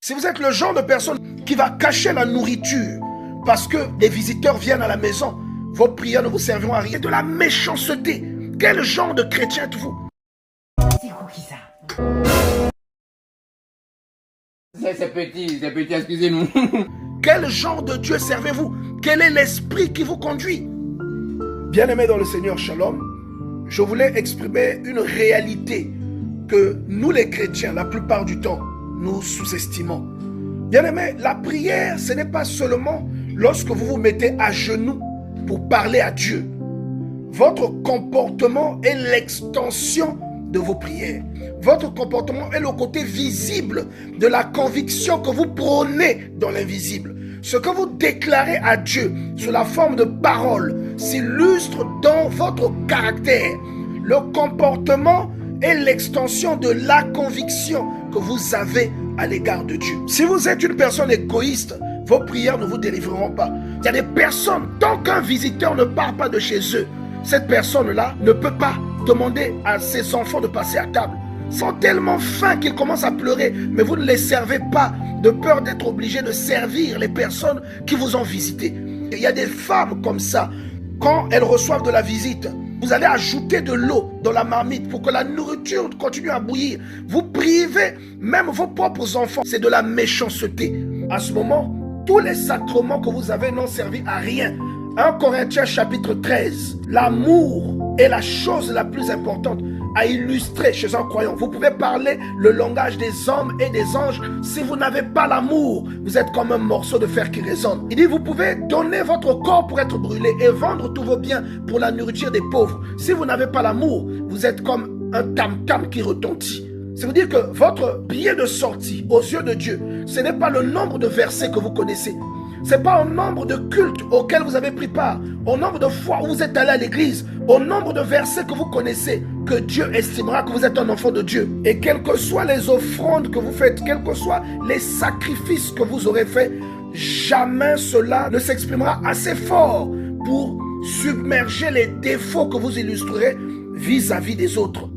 Si vous êtes le genre de personne qui va cacher la nourriture parce que les visiteurs viennent à la maison, vos prières ne vous serviront à rien. C'est de la méchanceté. Quel genre de chrétien êtes-vous? C'est qui ça? C'est petit, excusez-nous. Quel genre de Dieu servez-vous? Quel est l'esprit qui vous conduit? Bien-aimés dans le Seigneur, shalom, je voulais exprimer une réalité que nous les chrétiens, la plupart du temps, nous sous-estimons. Bien-aimés, la prière, ce n'est pas seulement lorsque vous vous mettez à genoux pour parler à Dieu. Votre comportement est l'extension de vos prières. Votre comportement est le côté visible de la conviction que vous prônez dans l'invisible. Ce que vous déclarez à Dieu sous la forme de paroles s'illustre dans votre caractère. Le comportement est l'extension de la conviction que vous avez à l'égard de Dieu. Si vous êtes une personne égoïste, vos prières ne vous délivreront pas. Il y a des personnes, tant qu'un visiteur ne part pas de chez eux, cette personne-là ne peut pas demander à ses enfants de passer à table. Ils sont tellement faim qu'ils commencent à pleurer, mais vous ne les servez pas de peur d'être obligé de servir les personnes qui vous ont visité. Il y a des femmes comme ça, quand elles reçoivent de la visite, vous allez ajouter de l'eau dans la marmite pour que la nourriture continue à bouillir. Vous privez même vos propres enfants. C'est de la méchanceté. À ce moment, tous les sacrements que vous avez n'ont servi à rien. 1 Corinthiens chapitre 13. L'amour est la chose la plus importante à illustrer chez un croyant. Vous pouvez parler le langage des hommes et des anges. Si vous n'avez pas l'amour, vous êtes comme un morceau de fer qui résonne. Il dit, vous pouvez donner votre corps pour être brûlé et vendre tous vos biens pour la nourriture des pauvres. Si vous n'avez pas l'amour, vous êtes comme un tam-tam qui retentit. Ça veut dire que votre billet de sortie aux yeux de Dieu, ce n'est pas le nombre de versets que vous connaissez. Ce n'est pas au nombre de cultes auxquels vous avez pris part, au nombre de fois où vous êtes allé à l'église, au nombre de versets que vous connaissez, que Dieu estimera que vous êtes un enfant de Dieu. Et quelles que soient les offrandes que vous faites, quels que soient les sacrifices que vous aurez faits, jamais cela ne s'exprimera assez fort pour submerger les défauts que vous illustrerez vis-à-vis des autres.